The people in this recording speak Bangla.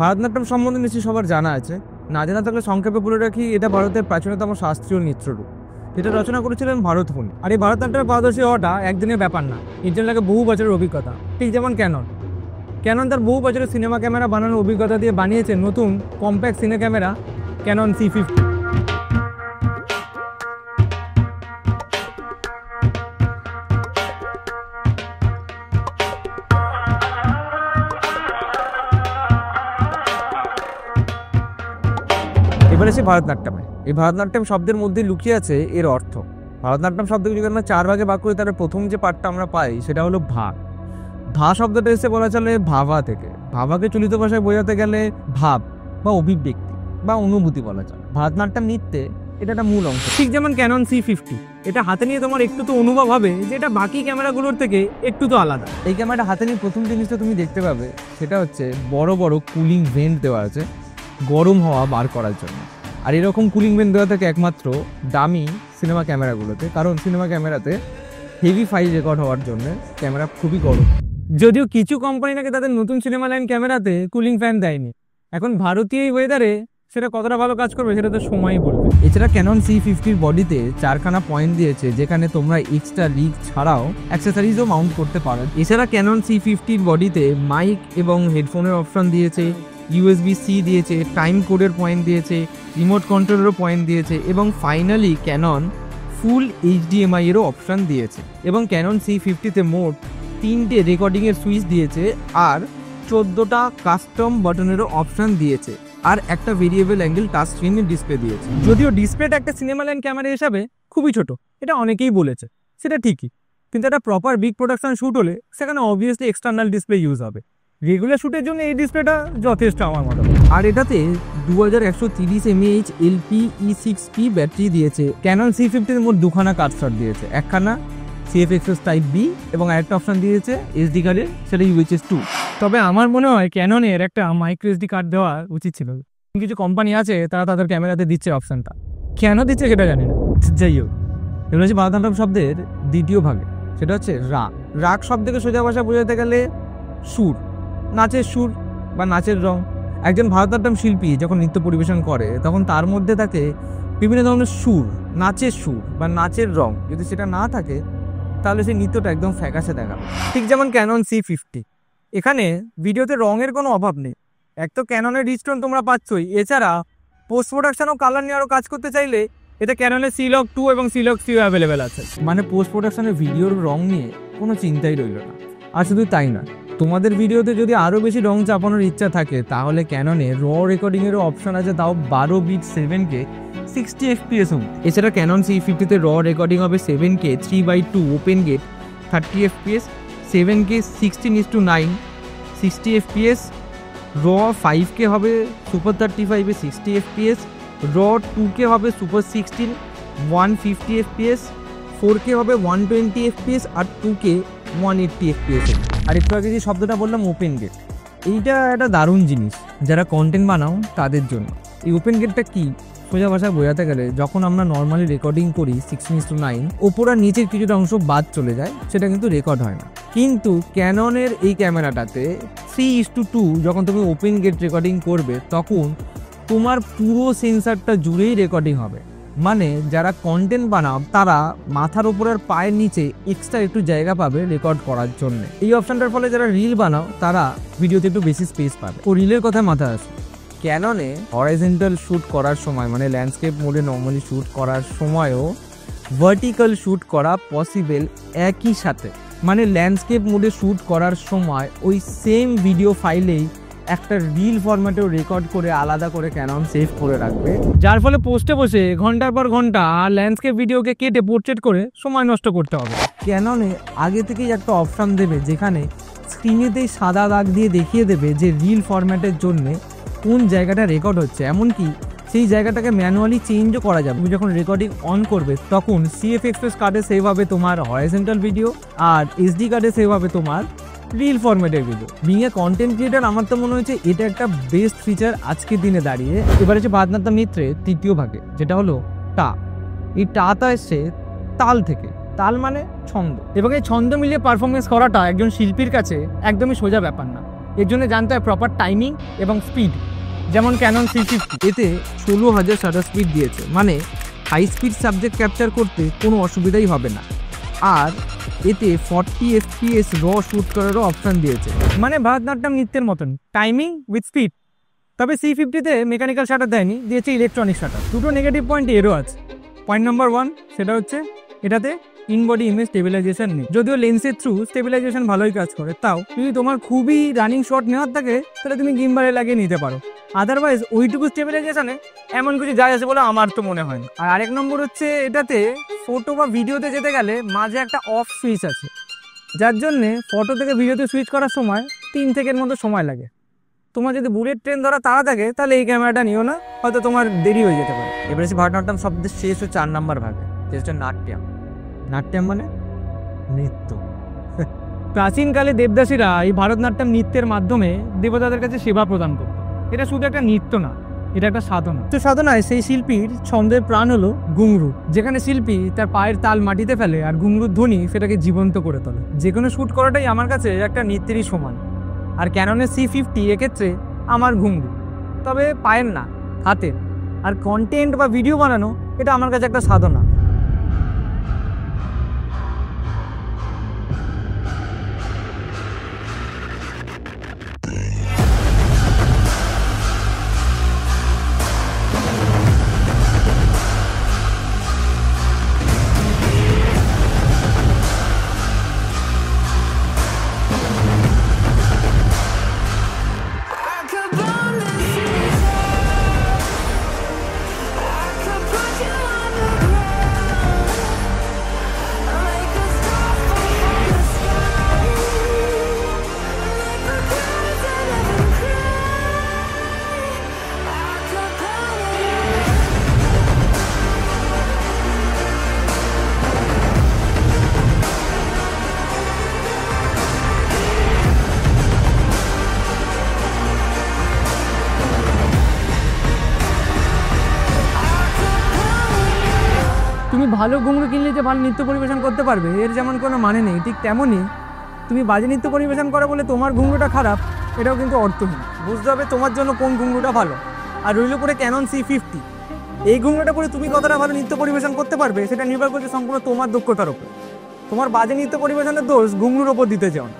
ভারতনাট্যম সম্বন্ধে নিশ্চয়ই সবার জানা আছে, না জানা থাকলে সংক্ষেপে বলে রাখি, এটা ভারতের প্রাচীনতম শাস্ত্রীয় নৃত্যরূপ। এটা রচনা করেছিলেন ভরতমুনি। আর এই ভারতনাট্যমে পারদর্শী হওয়াটা একদিনের ব্যাপার না, এর জন্য লাগে বহু বছরের অভিজ্ঞতা। ঠিক যেমন ক্যানন তার বহু বছরের সিনেমা ক্যামেরা বানানোর অভিজ্ঞতা দিয়ে বানিয়েছে নতুন কম্প্যাক্ট সিনে ক্যামেরা ক্যানন C50। এবার এসে ভারতনাট্যমে। এই ভারতনাট্যম শব্দের মধ্যে লুকিয়ে আছে এর অর্থ। ভারতনাট্যম শব্দকে যদি আমরা 4 ভাগে ভাগ করি, তার প্রথম যে পার্টটা আমরা পাই সেটা হলো ভা শব্দটা এসে বলা চলে ভাবা থেকে। ভাবাকে চলিত ভাষায় বোঝাতে গেলে ভাব বা অভিব্যক্তি বা অনুভূতি বলা চলে। ভারতনাট্যম নৃত্যে এটা একটা মূল অংশ। ঠিক যেমন ক্যানন C50, এটা হাতে নিয়ে তোমার একটু তো অনুভব হবে যে এটা বাকি ক্যামেরাগুলোর থেকে একটু তো আলাদা। এই ক্যামেরাটা হাতে নিয়ে প্রথম জিনিসটা তুমি দেখতে পাবে সেটা হচ্ছে বড় বড় কুলিং ভেন্ট দেওয়া আছে গরম হাওয়া বার করার জন্য। আর এরকম কুলিং ভেন্ট দেওয়া থাকে একমাত্র দামি সিনেমা ক্যামেরাগুলোতে, কারণ সিনেমা ক্যামেরাতে হেভি ফাইল রেকর্ড হওয়ার জন্য ক্যামেরা খুবই গরম। যদিও কিছু কোম্পানি নাকি তাদের নতুন সিনেমা লাইন ক্যামেরাতে কুলিং ফ্যান দেয়নি। এখন ভারতীয় এই ওয়েদারে সেটা কতটা ভালো কাজ করবে সেটা তো সময়ই বলবে। এছাড়া ক্যানন C50 বডিতে 4খানা পয়েন্ট দিয়েছে, যেখানে তোমরা এক্সট্রা রিগ ছাড়াও অ্যাক্সেসরিজও মাউন্ট করতে পারো। এছাড়া ক্যানন C50 বডিতে মাইক এবং হেডফোনের অপশন দিয়েছে, USB-C দিয়েছে, টাইম কোডের পয়েন্ট দিয়েছে, রিমোট কন্ট্রোলেরও পয়েন্ট দিয়েছে এবং ফাইনালি ক্যানন ফুল HDMI এরও অপশন দিয়েছে। এবং ক্যানন C50তে মোট 3টে রেকর্ডিংয়ের সুইচ দিয়েছে আর 14টা কাস্টম বাটনেরও অপশন দিয়েছে আর একটা ভেরিয়েবল অ্যাঙ্গেল টাচ স্ক্রিনের ডিসপ্লে দিয়েছে। যদিও ডিসপ্লেটা একটা সিনেমা লাইন ক্যামেরা হিসাবে খুবই ছোট, এটা অনেকেই বলেছে, সেটা ঠিকই, কিন্তু একটা প্রপার বিগ প্রোডাকশন শ্যুট হলে সেখানে অবভিয়াসলি এক্সটার্নাল ডিসপ্লে ইউজ হবে। রেগুলার শ্যুটের জন্য এই ডিসপ্লেটা যথেষ্ট আমার মতো। আর এটাতে 2130 mAh LPE6P ব্যাটারি দিয়েছে। ক্যানন C50 মোট 2খানা কার্ড স্লট দিয়েছে, একখানা CFXS টাইপ B এবং আরেকটা অপশন দিয়েছে SD কার্ডের, সেটা UHS 2। তবে আমার মনে হয় ক্যাননের একটা মাইক্রো SD কার্ড দেওয়া উচিত ছিল। কিছু কোম্পানি আছে তারা তাদের ক্যামেরাতে দিচ্ছে অপশনটা, কেন দিচ্ছে সেটা জানি না। যাই হোক, এগুলো হচ্ছে ভারতনাট্যম শব্দের দ্বিতীয় ভাগে, সেটা হচ্ছে রাগ শব্দকে সোজা ভাষা বোঝাতে গেলে সুর, নাচের সুর বা নাচের রং। একজন ভারতনাট্যম শিল্পী যখন নৃত্য পরিবেশন করে তখন তার মধ্যে থাকে বিভিন্ন ধরনের সুর, নাচের সুর বা নাচের রং। যদি সেটা না থাকে তাহলে সেই নৃত্যটা একদম ফ্যাকাশে দেখাবে। ঠিক যেমন ক্যানন C50, এখানে ভিডিওতে রঙের কোনো অভাব নেই। এক তো ক্যাননের রিস্টোন তোমরা পাচ্ছই, এছাড়া পোস্ট প্রোডাকশন ও কালার নিয়ে আরও কাজ করতে চাইলে এটা ক্যাননের C-Log 2 এবং C-Log 3 অ্যাভেলেবেল আছে। মানে পোস্ট প্রোডাকশনের ভিডিওর রং নিয়ে কোনো চিন্তাই রইল না। আর শুধু তাই না, তোমাদের ভিডিওতে যদি আরও বেশি রং চাপানোর ইচ্ছা থাকে তাহলে ক্যাননে র রেকর্ডিংয়েরও অপশন আছে, তাও 12 বিট 7K 60 FPS। এছাড়া ক্যানন C50তে র রেকর্ডিং হবে 7K 3/2 open gate 30 FPS, 7K 16:9 60 FPS, র 5K হবে সুপার 35 60 FPS, র 2K হবে সুপার 16 150 FPS, 4K হবে 120 FPS আর 2K 180 FPS। আর একটু আগে যে শব্দটা বললাম ওপেন গেট, এইটা একটা দারুণ জিনিস যারা কন্টেন্ট বানাও তাদের জন্য। এই ওপেন গেটটা কি সোজা ভাষায় বোঝাতে গেলে, যখন আমরা নর্মালি রেকর্ডিং করি 16:9 ওপর আর নিচের কিছুটা অংশ বাদ চলে যায়, সেটা কিন্তু রেকর্ড হয় না। কিন্তু ক্যাননের এই ক্যামেরাটাতে 3:2 যখন তুমি ওপেন গেট রেকর্ডিং করবে তখন তোমার পুরো সেন্সারটা জুড়েই রেকর্ডিং হবে। মানে যারা কন্টেন্ট বানাও তারা মাথার উপর আর পায়ের নিচে এক্সট্রা একটু জায়গা পাবে রেকর্ড করার জন্য। এই অপশনটার ফলে যারা রিল বানাও তারা ভিডিওতে একটু বেশি স্পেস পাবে। ও রিলের কথা মাথায় আসে, ক্যাননে হরাইজন্টাল শ্যুট করার সময় মানে ল্যান্ডস্কেপ মোডে নর্মালি শ্যুট করার সময়ও ভার্টিক্যাল শ্যুট করা পসিবল একই সাথে। মানে ল্যান্ডস্কেপ মোডে শ্যুট করার সময় ওই সেম ভিডিও ফাইলেই একটা রিল ফরম্যাটেও রেকর্ড করে আলাদা করে ক্যানন সেভ করে রাখবে, যার ফলে পোস্টে বসে ঘন্টার পর ঘন্টা ল্যান্ডস্কেপ ভিডিওকে কেটে পোর্ট্রেট করে সময় নষ্ট করতে হবে। ক্যাননে আগে থেকেই একটা অপশান দেবে যেখানে স্ক্রিনেতেই সাদা দাগ দিয়ে দেখিয়ে দেবে যে রিল ফরম্যাটের জন্যে কোন জায়গাটা রেকর্ড হচ্ছে, এমনকি সেই জায়গাটাকে ম্যানুয়ালি চেঞ্জও করা যাবে। তুমি যখন রেকর্ডিং অন করবে তখন CFXS কার্ডে সেভ হবে তোমার হরাইজন্টাল ভিডিও আর SD কার্ডে সেভ হবে তোমার রিল ফরম্যাটের video. Being a content creator আমার তো মনে হচ্ছে এটা একটা বেস্ট ফিচার আজকের দিনে দাঁড়িয়ে। এবার হচ্ছে ভারতনাট্যম নৃত্যের তৃতীয় ভাগে, যেটা হলো টা। এই টাটা এসছে তাল থেকে, তাল মানে ছন্দ, এবং এই ছন্দ মিলিয়ে পারফরমেন্স করাটা একজন শিল্পীর কাছে একদমই সোজা ব্যাপার না। এর জন্য জানতে হয় প্রপার টাইমিং এবং স্পিড, যেমন ক্যানন C50। এতে 16,000 শাটার স্পিড দিয়েছে, মানে হাই স্পিড সাবজেক্ট ক্যাপচার করতে কোনো অসুবিধাই হবে না। আর এতে 40 FPS র শ্যুট করারও অপশান দিয়েছে। মানে ভারতনাট্যম নৃত্যের মতন টাইমিং উইথ স্পিড। তবে C50তে মেকানিক্যাল শাটার দেয়নি, দিয়েছে ইলেকট্রনিক শাটার। দুটো নেগেটিভ পয়েন্ট এরও আছে। পয়েন্ট নাম্বার 1, সেটা হচ্ছে এটাতে ইন বডি ইমেজ স্টেবিলাইজেশন নেই। যদিও লেন্সের থ্রু স্টেবিলাইজেশন ভালোই কাজ করে, তাও যদি তোমার খুবই রানিং শট নেওয়ার থাকে তাহলে তুমি গিম্বারে লাগিয়ে নিতে পারো। আদারওয়াইজ ওইটুকু স্টেবিলাইজেশনে এমন কিছু যায় আছে বলে আমার তো মনে হয় না। আর আরেক নম্বর হচ্ছে এটাতে ফটো বা ভিডিওতে যেতে গেলে মাঝে একটা অফ সুইচ আছে, যার জন্যে ফটো থেকে ভিডিওতে সুইচ করার সময় 3 সেকেন্ড মতো সময় লাগে। তোমার যদি বুলেট ট্রেন ধরা তাড়া থাকে তাহলে এই ক্যামেরাটা নিও না, হয়তো তোমার দেরি হয়ে যেতে পারে। এবারে ভারতনাট্যম শব্দের শেষ হচ্ছে 4 নম্বর ভাগে, যেটা নাট্যম। নাট্যম মানে নৃত্য। প্রাচীনকালে দেবদাসীরা এই ভারতনাট্যম নৃত্যের মাধ্যমে দেবতাদের কাছে সেবা প্রদান করত। এটা শুধু একটা নৃত্য না, এটা একটা সাধনা। তো সাধনায় সেই শিল্পীর ছন্দের প্রাণ হলো ঘুঙরু, যেখানে শিল্পী তার পায়ের তাল মাটিতে ফেলে আর ঘুঙরুর ধ্বনি সেটাকে জীবন্ত করে তোলে। যে কোনো শ্যুট করাটাই আমার কাছে একটা নৃত্যেরই সমান। আর ক্যাননের C50 এক্ষেত্রে আমার ঘুঙরু, তবে পায়ের না, হাতের। আর কন্টেন্ট বা ভিডিও বানানো এটা আমার কাছে একটা সাধনা। তুমি ভালো ঘুঙরু কিনলে যে ভালো নৃত্য পরিবেশন করতে পারবে এর যেমন কোনো মানে নেই, ঠিক তেমনই তুমি বাজে নৃত্য পরিবেশন করো বলে তোমার ঘুঙরুটা খারাপ, এটাও কিন্তু অর্থহীন। বুঝতে হবে তোমার জন্য কোন ঘুঙরুটা ভালো। আর রইল পরে ক্যানন C50, এই ঘুঙরুটা পরে তুমি কতটা ভালো নৃত্য পরিবেশন করতে পারবে সেটা নির্ভর করছে সম্পূর্ণ তোমার দক্ষতার উপর। তোমার বাজে নৃত্য পরিবেশনের দোষ ঘুঙরুর ওপর দিতে চাও না।